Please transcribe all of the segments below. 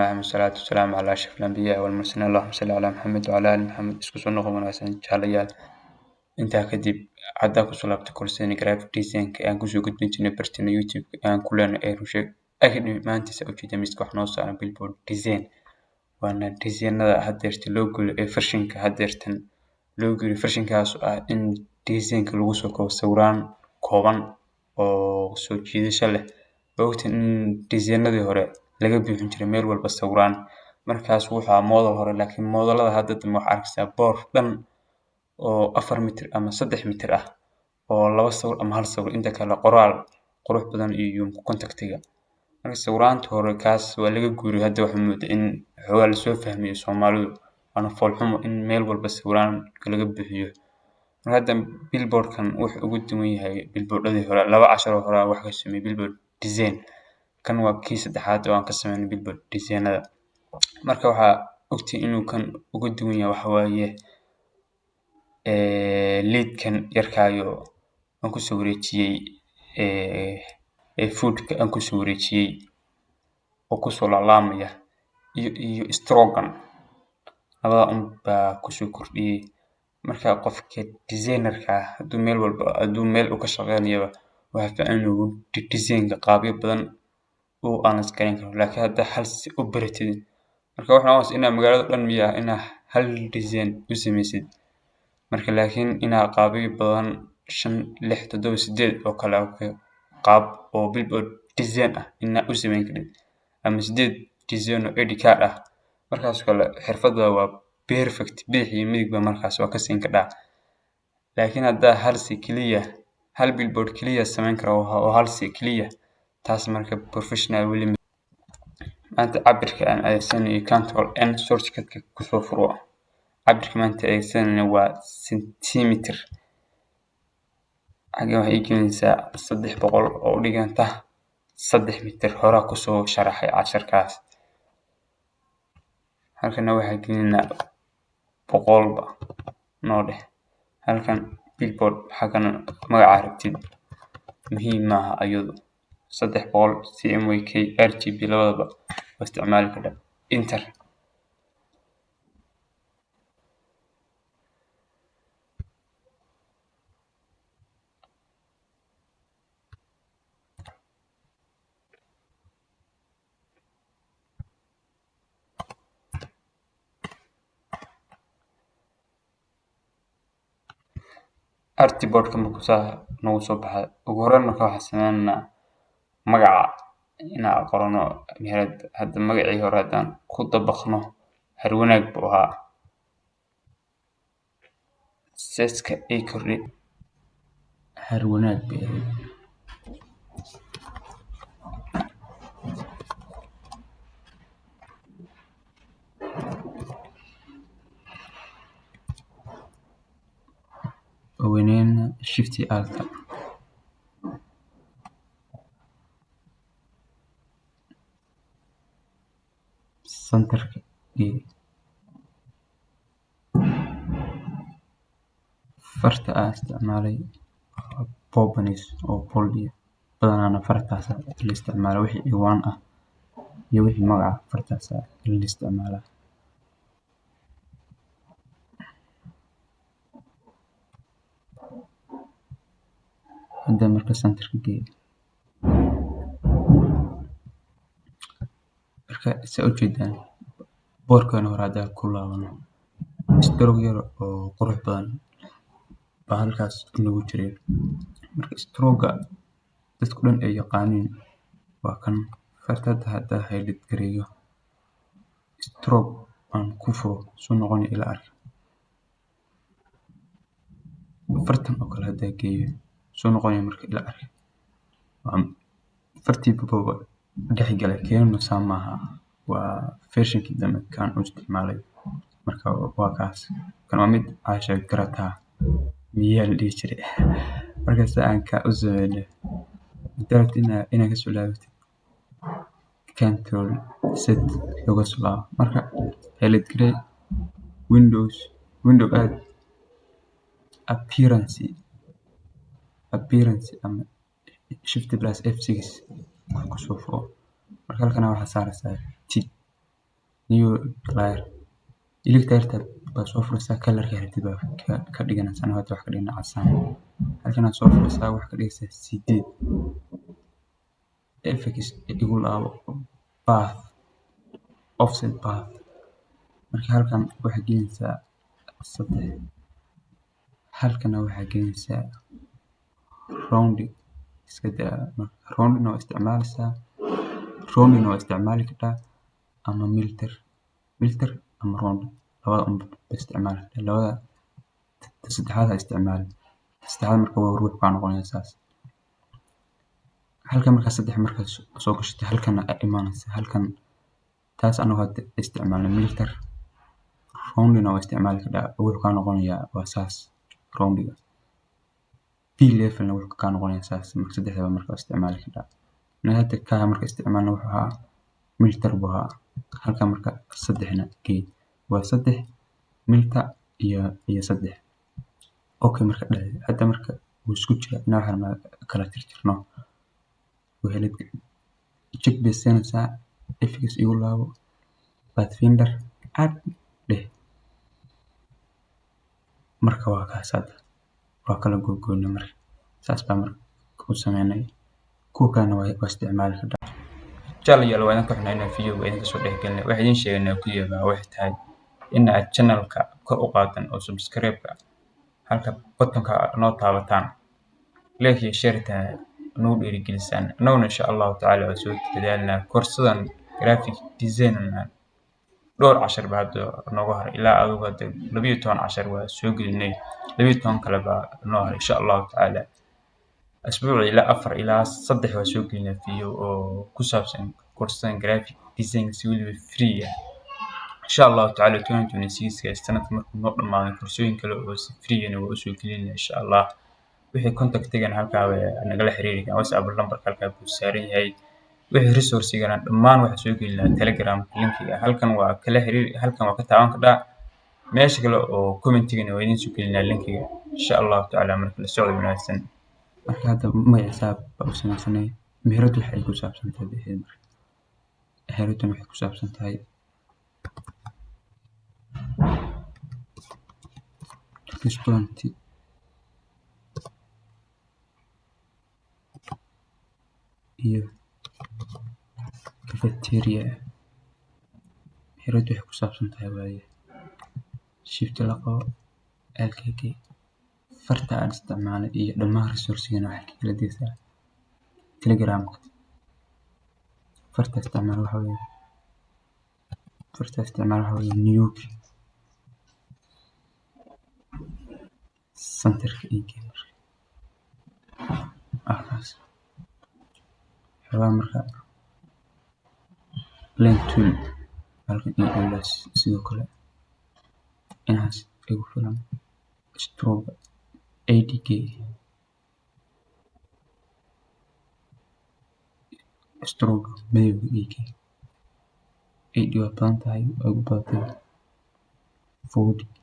Bismillaahi wasalaatu wasalaamu calaa ashrafil anbiyaa wal mursaliin Allahumma salli calaa Muhammad wa calaa aali Muhammad. Isku soo noqon wanaagsan jaalayaal. Intaa kadib hadda ku soo laabtay korsayni graphic design aan kusoo gudbin jirnay bartana YouTube aan ku leenahay Rusheeg academy maanta sa ujeeda miska wax noo saaran billboard design waana designada haddeerta loo guulay ee farshinka haddeertan loo guulay farshinkaas in designka lagu soo koobo sawiraan kooban oo soo jiidasho leh waqtin designadii hore laga bixin jiray meel walba sawiraan markaas wuxuu model hore laakiin modelada hadda wax arkaysa boor dhan oo 4 mitir ama 3 mitir ah oo laba sawir ama hal sawir inta kale qoraal qurux badan iyo contactiga marka sawiraanta hore kaas waa laga guuray hadda wax muddo in xogaa la soo fahmiyo Soomaalidu ana foolxumo in meel walba sawiraan laga bixiyo marka hadda billboardkan wuxuu ugu duwan yahay billboardadii hore laba cashar hore wax ka sameeyay billboard design kan waa kii saddexaad oo aan ka sameeyay billboard designada marka waxa ogtay inuu kan ugu duwan yahay waxa waaye leadkan yarkaayo aan ku soo wareejiyay foodka aan ku soo wareejiyay oo ku soo laalaamaya iyo strogan labada baa ku soo kordhiyay marka qofka designerka haduu meel walba haduu meel u ka shaqeynayo waxa fiican inuu design-ka qaabyo badan oo aan iskayn karo laakiin hadda hal si u baratid marka waxa ina magaalada dhan miya ina hal design u samaysid marka laakiin ina qaabyo badan 5 6 7 8 oo kala qaab oo billboard design ah ina u samayn karin ama 8 design oo edit card ah markaas kale xirfadda waa perfect bixi midig markaas waa ka siin kadhaa laakiin hadda hal si kaliya hal billboard kaliya samayn karo oo hal si kaliya taas marka professional wali maanta cabirka aan adeegsanay control n shortcut ku soo furo cabirka maanta adeegsanay waa centimeter xagga waxay keenaysaa 300 oo u dhiganta 3 mitir hore ku soo sharaxay casharkaas halkan waxa keenina 100 ba noo dheh halkan billboard xaggan magaca rabtid muhiim ma aha ayadu 300 CMYK RGB labadaba isticmaali kara enter artboard ka mukusa noo soo baxay ugu horreyn waxa sameeyna magaca ina qorano meherad hadda magacii hore hadaan ku dabaqno har wanaag buu ahaa seeska ay kordhi har wanaag bay وينين شفتي آلتا سنتر فرت استعمالي بوبنيس أو بولدي بدنا أنا فرتاسا الاستعمال وحي إيوان يوحي مقع فرتاسا الاستعمال هذا مركز سنتر كي مركز سأوجدان بوركان ورادا كلها استروغير أو قروح بدن bahalkaas lagu jiray marka stroga dadku dhan ay yaqaaniin waa kan fartada hadda haylid gareeyo strog aan ku furo soo noqon ila ark fartan oo kale hadda geeyo soo noqon marka ila ark fartii baba dhex galay keeno saamaha waa fashion-kii dambe kan u isticmaalay marka waa kaas kan waa mid aasha garata miyal dhijire markaas aan ka u sameeyay dadina ina ka soo laabtay control set logo soo marka helid gray window add appearance ama shift plus F6 ku soo furo marka halkan waxa saaraysaa tick new layer iligta yarta baa soo furaysaa kalarka rabtid baa ka dhiganaysaa. Aniga hadda waxaan ka dhignaa casaan. Halkan aad soo furaysaa waxaad ka dhigaysaa 8 fx igu laabo path offset path. Marka halkan waxaad gelinaysaa 3. halkana waxaad gelinaysaa rounding iska daa rounding waa isticmaalaysaa rounding waa isticmaali kartaa ama milter ama rounding labada unba isticmaali kartaa. labada saddexaad ha isticmaali. saddexaad marka waa ruux baa noqonaya saas. halkan marka 3 marka soo gashatay halkana aad imaanaysaa. halkan taas anagu hadda isticmaalna milter rounding waa isticmaali kartaa wuxuu ka noqonayaa waa saas rounding. p levelna wuxuu ka noqonayaa saas. marka saddexdaba marka isticmaali kartaa. aniga hadda ka marka isticmaalna wuxuu ahaa milter buu ahaa. halkan marka 3na geed waa 3 milter iyo 3. okay marka hadda marka wuu isku jiraa inaa waxaan kala tirtirno wehelid check baysanaysaa fx igu laabo pathfinder add dheh. marka waa kaas hadda waa kala gogoyna marka saas baa marka ku sameynay. kuwa kalena waa isticmaali kartaa. jalayaal waa idinka xunaa inaan video idinka soo dhexgelinay. waxaan idin sheegaynaa kaliya waxay tahay in aad channelka kor u qaadaan oo subscribe-ka halka buttonka noo taabataan like iyo share noo dhiirigelisaan. annaguna insha allahu tacaala waa soo dadaalnaa koorsadan graphic design dhowr cashar baa hadda nooga haray ilaa adigu hadda 12 cashar waa soo gelinay 12 kale baa noo haray insha allahu tacaala. asbuuci ilaa 4 ilaa 3 waa soo gelinaa video oo ku saabsan koorsadan graphic design si waliba free ah. insha allahu tacaala 2026 sanadka markuu noo dhammaado koorsooyin kale oo si free ah waa soo gelinaa insha allah. wixii contact-gana halkaa nagala xiriiri karaan. WhatsApp number halkaa buu saaran yahay. wixii resource-gana dhammaan waxaan soo gelinaa Telegram linkiga. halkan waa kala xiriiri halkan waa ka taaban kartaa. meesha kale oo comment-gana waa idin soo gelinaa linkiga insha allahu tacaala. marka la socdo wanaagsan. marka hadda magaciisa baa u samaysanay. meheradu waxay ku saabsan tahay meheraduna waxay ku saabsan tahay restaurant iyo cafeteria. meheradu waxay ku saabsan tahay waaye shift la qabo lkk farta aan isticmaalay iyo dhammaan resource-gana waxay kala dirtaa Telegram-ka. farta isticmaal waxa weeye Nuke centerka e-gamer kaas xawaa marka link tool halkan iyo sidoo kale inaas igu filan stroke 80k stroke maybe ek 80 waa badan tahay ugu badan 40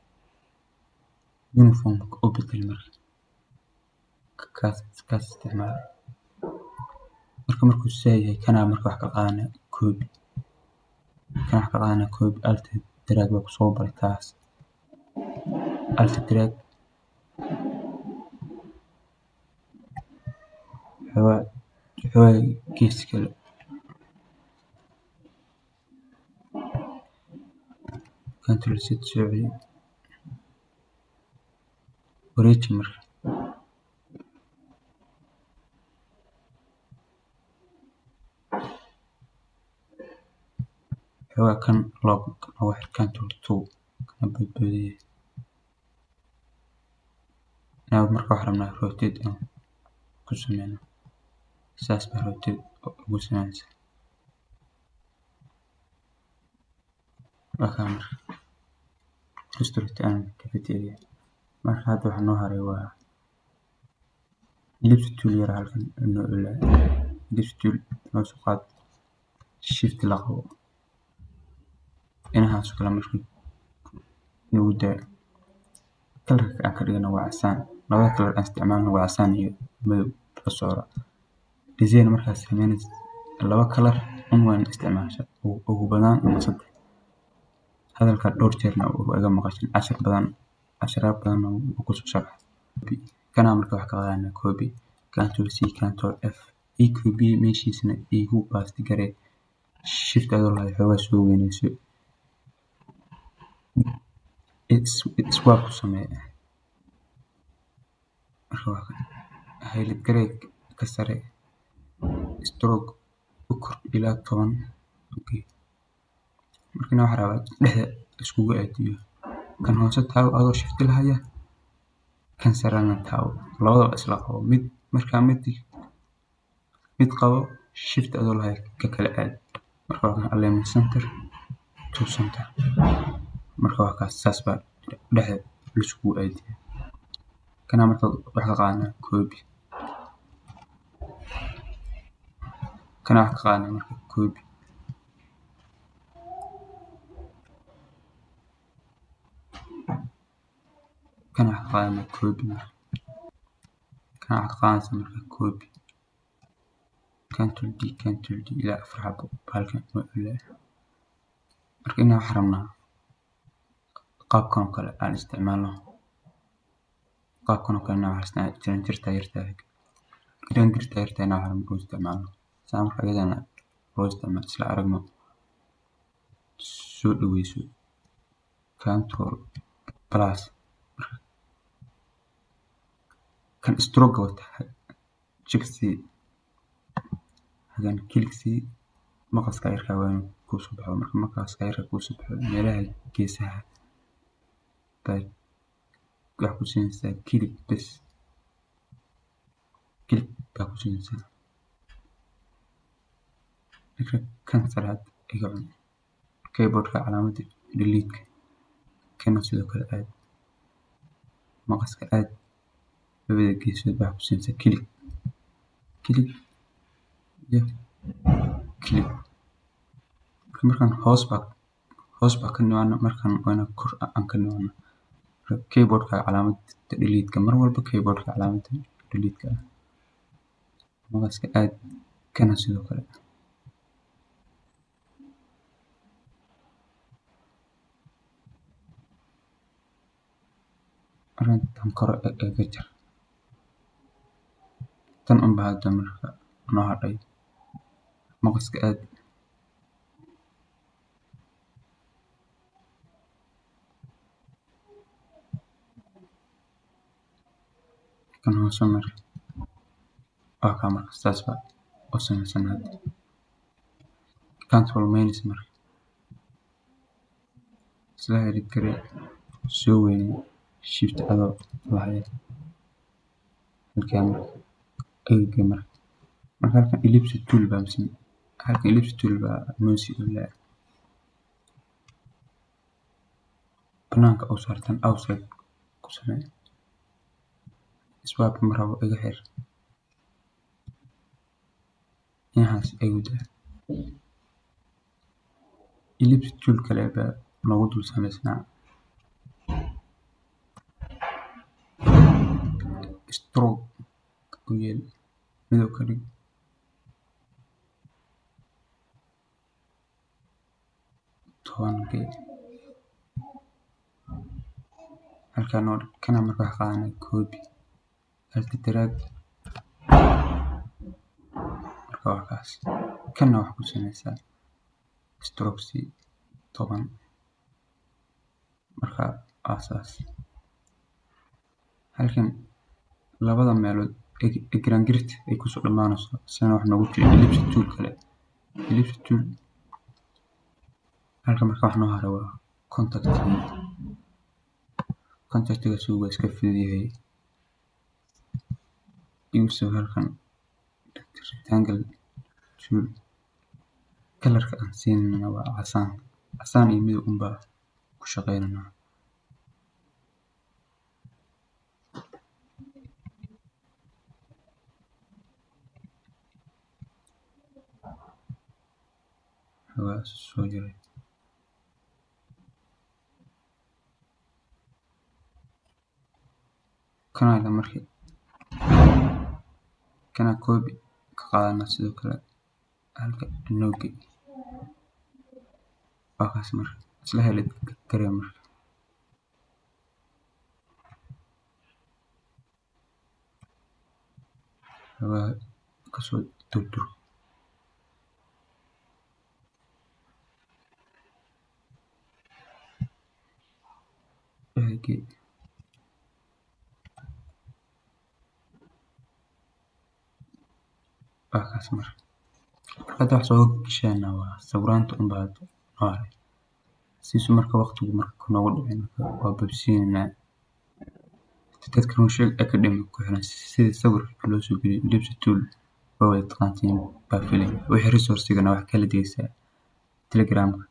uniform oo bedel marka kaas isticmaal. markuu sayahay kana marka wax ka qaadana copy alt drag waa ku soo baray taas alt drag xawaa gees kale control z soo celiyo wareeji marka xawaa kan log wax control 2 kana badbaadiye marka wax rabnaa rotate ku sameyno saas baa rotate ugu sameynaysa. marka restaurant and cafeteria. marka hadda waxa noo haray waa ellipse tool yar halkan noo ilaa ellipse tool noo soo qaad shift la qabo inahaas kala markii nagu daa kalarka aan ka dhigana waa casaan. labada kalar aan isticmaalno waa casaan iyo madow la socda. design markaas sameynaysa laba kalar waan isticmaashaa ugu badaan ama 3 hadalka dhowr jeerna uu iga maqashin cashara badan oo ku soo sharxay kana marka wax ka qaadana copy control C control F EQB meeshiisna igu paste garee shift adoo lahayd xoogaa soo weynayso swap ku samee marka highlight garee ka sare stroke u kor ilaa 10 okay markana waxa rabaa dhexda iskugu aadiyo kan hoose taabo adoo shift lahaya kan sarana taabo labadaba isla qabo marka mid qabo shift adoo lahayd ka kala aad marka alignment center to center marka waa kaas saas baa dhexda iskugu aadiyo kana marka wax ka qaadana copy kana wax ka qaadana marka copy kana wax ka qaadana copy kana wax ka qaadana marka copy control D ilaa 4 xabo halkan marka inaan wax rabnaa qaabkan oo kale aan isticmaalno qaabkan oo kale wax jirta yarta inaan wax u isticmaalno saa marka iyadana loo isticmaalo isla aragno soo dhaweyso control plus kan stroke wata chixi hadan kiliksi maqaska yarka waan ku soo baxo marka maqaska yarka ku soo baxo meelaha geesaha bay wax ku siinaysaa kilik bas kilik baa ku siinaysaa kan saraad iga cun keyboardka calaamadda delete kana sidoo kale aad maqaska aad labada geesood baa ku siinaysaa kilik markan hoos baa ka nimaano markan waana kor aan ka nimaano keyboardka calaamadda delete mar walba keyboardka calaamadda delete maqaska aad kana sidoo kale arintan kor ee jar tan un baa hadda marka noo hadhay maqaska aad kan hoose mar waa kaa marka saas baa u samaysan hadda control minus mar isla highlight garee soo weynay shift adoo lahaya halkan ayga marka halkan ellipse tool baa misan halkan ellipse tool baa noosi u leh banaanka oo saartan outside ku samee swap marabo iga xir inaas aygu daa ellipse tool kale baa noogu dul samaysnaa stroke u yeel midow ka dhig tobankee halkan oo kana marka wax qaadana copy halka drag marka waa kaas kana wax ku samaysaa stroke C 10 marka asaas halkan labada meelood ee giraangirta ay ku soo dhamaanayso sana wax noogu jiro ellipse tool kale ellipse tool halkan marka wax noo haro waa contactiga suuga iska fidiyahay igu halkan rectangle tool kalarka aan siinayna waa casaan iyo midow unbaa ku shaqeynayna waa soo jiray kana markii kana copy ka qaadana sidoo kale halka noogi waa kaas marka isla heli karaya marka waa kasoo durdur eegi kaas marka hadda wax soo gashana waa sawiraanta unbaad noo haray siisu marka waqtigu marka noogu dhicin waa babsiinana dadka ruushil academy ku xiran sida sawirka loo soo geliyo Ellipse tool oo ay taqaantiin baa filay wixii resource-gana wax kala digaysaa telegramka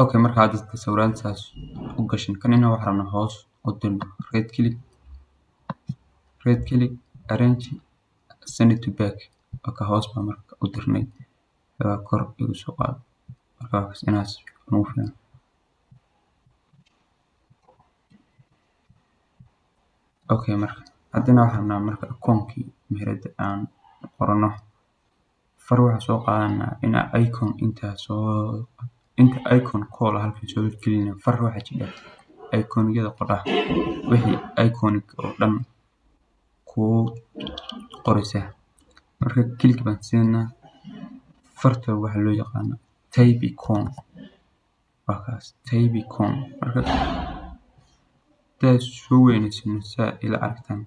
okay marka aad dadka sawiraantaas u gashin kanina waxaan rabnaa hoos u dirno red click arrange send it to back marka hoos baa marka u dirnay kor igu soo qaad markaas inaas ugu filan okay marka haddana waxaan rabnaa marka akoonkii meherada aan qorano far waxaan soo qaadanaa in icon inta icon call halkan soo gelina far waxaa jira icon-yada qorax wixii iconic oo dhan ku qoraysa marka click baan siinaa farta waxa loo yaqaano typicon markaas typicon marka taas soo weynaysiin saa ila aragtaan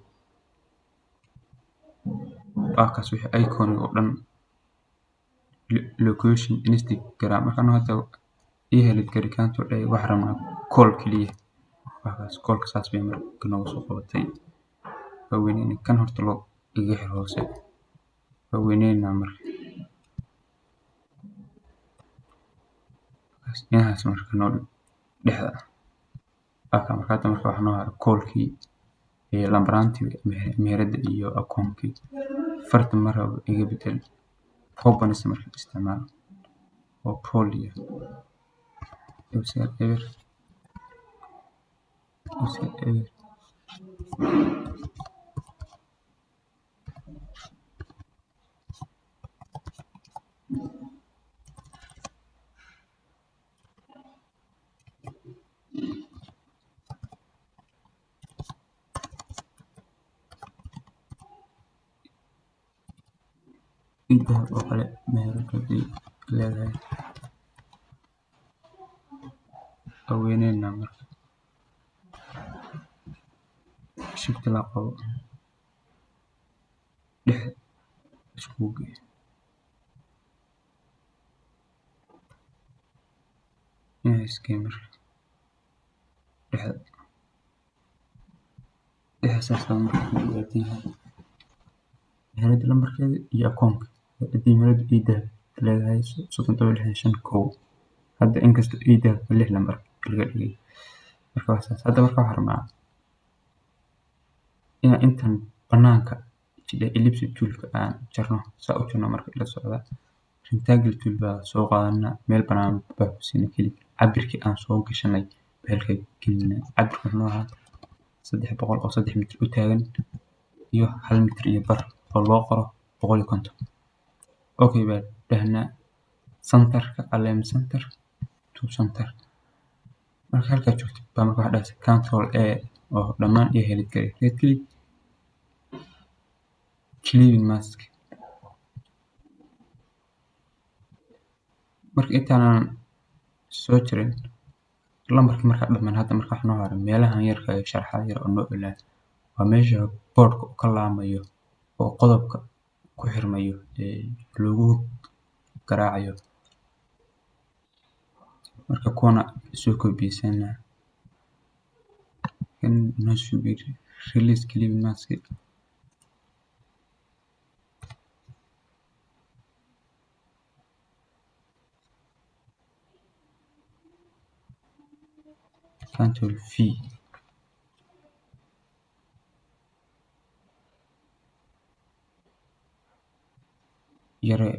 markaas wixii iconic oo dhan location Instagram markaan hadda helid garikaanto dhay wax rabnaa call kaliya markaas callka saas bay marka noogu soo qabatay waaweynayna kan horta loo iga xir hoose waaweynayna marka inaas marka noo dhexda marka hadda marka wax noo haro callkii iyo lambarantii meherada iyo akoonkii farta mar rabo iga bedel probanus marka isticmaal oo polia ever inta oo kale meheradii leedahay waaweynayna marka shift la qabo dhex isku geey iskii marka dhexda marka ku dhigay meherada lambarkeeda iyo akoonka hadii meherada ida leedahay 3765 hadda inkastoo ida 6 lambar laga dhigay marka hadda marka waxaan rabnaa intan banaanka jida ellipse toolka aan jarno saa u jarno marka ila socda rectangle tool baa soo qaadanaa meel banaan baa ku siina click cabirkii aan soo gashanay beelka gelina cabirka noo ahaa 300 oo 3 mitir u taagan iyo 1 mitir iyo bar oo loo qoro 150 okay baa dhahnaa centerka align center to center marka halka joogto baa marka waxa dhahaysa control A oo dhammaan iyo helid kare red click clearing mask marka intaanan soo jarin lambarkii markaa dhamaan hadda marka waxa noo haray meelahan yarka ee sharaxaad yar oo noo ilaa waa meesha boodhka uu ka laamayo oo qodobka ku xirmayo lagu garaacayo marka kuwana soo kobiyeysanaa kan noo subir release clip mask Ctrl V yaree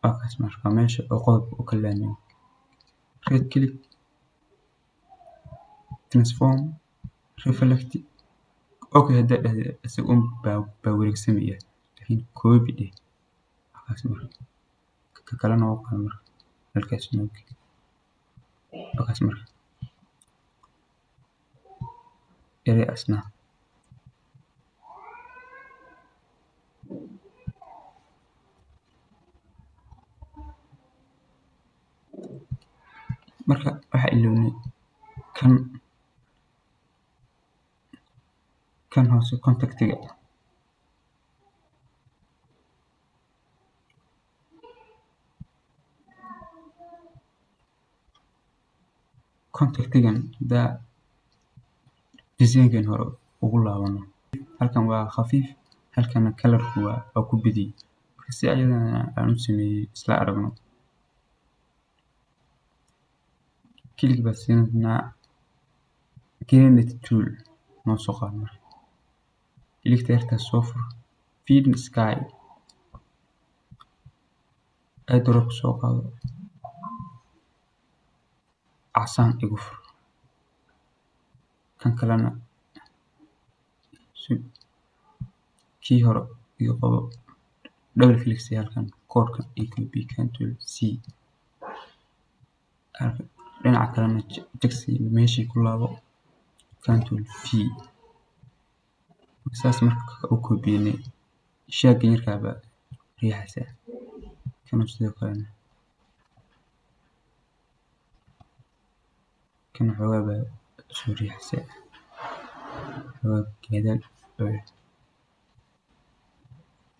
wakaas marka meesha oo qodobka uu ka laamayo right click transform reflect okay haddaad dhahdo isaga baa wareegsamaya laakiin copy dheh wakaas marka ka kalena waa kaa marka halkaas noogi wakaas marka yaree asna marka waxaa ilownay kan hoose contactiga contactigan haddaa design-kan hore ugu laabano halkan waa khafiif halkana kalarku waa ku bidiyey marka si ayadana aan u sameeyey isla aragno click baa siinaa gradient tool noo soo qaad marka click yartaas soo fur feed sky airdrop soo qaado casaan igu fur kan kalena kii hore iyo qabo double click si halkan koodhkan iyo copy Ctrl C dhinaca kalena jagsi meeshii ku laabo Ctrl V saas marka u koobiyey shaagan yarkaa baa riixaysaa kana sidoo kalena kana xoogaa baa soo riixaysaa xoogaa gadaal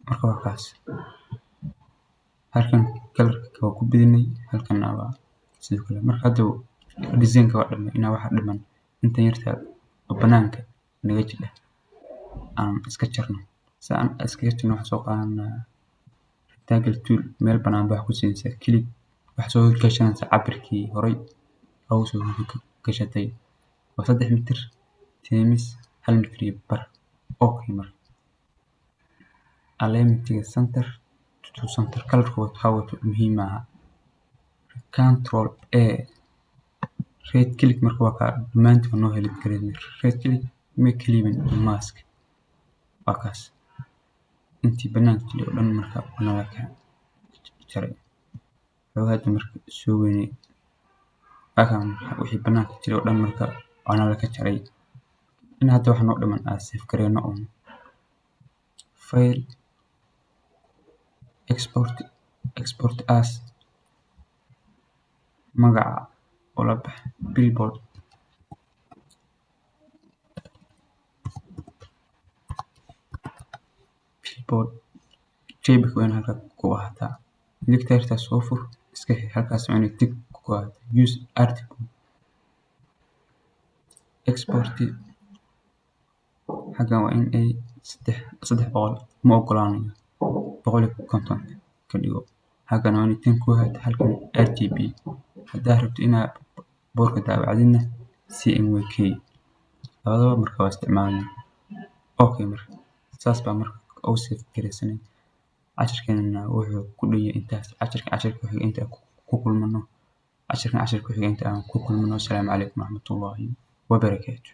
marka waa kaas halkan kalarka waa ku bidinay halkana waa sidoo kale marka hadda design-ka waa dhamay inaa waxa dhiman intan yartaa oo banaanka naga jidha aan iska jarno si aan iskaga jarno waxaan soo qaadanaa rectangle tool meel banaan baa ku siinaysaa click waxaa soo gashanaysaa cabirkii horay ugu soo gashatay waa 3 mitir times 1 mitir iyo bar okay marka alignment-ga center to center kalarka waxaa wato muhiim aha Ctrl A right click marka waa kaa dhamaantood noo heli karin right click make leaving mask wakaas intii banaanka jilay oo dhan marka waa ka jaray xoogaa marka soo weynay wixii banaanka jilay oo dhan marka waana la ka jaray in hadda wax noo dhiman aan save gareyno oo file export as magaca oo la bax billboard jpeg weyn halka ku ahaataa click yartaas soo fur iska halkaas waa inay tig ku ahaato use article export xaggan waa in ay 300 ma ogolaanayo 150 ka dhigo xaggan waa inay 10 ku ahaato halkan RGB haddaa rabto inaad boorka daabacdina CMYK labadaba marka waa isticmaalna okay marka saas baa marka u save gareysanay cashirkeena wuxuu ku dhigay intaas cashirka ku xigay inta ku kulmano cashirka ku xigay inta aan ku kulmano assalaamu calaykum waraxmatullaahi wabarakaatuh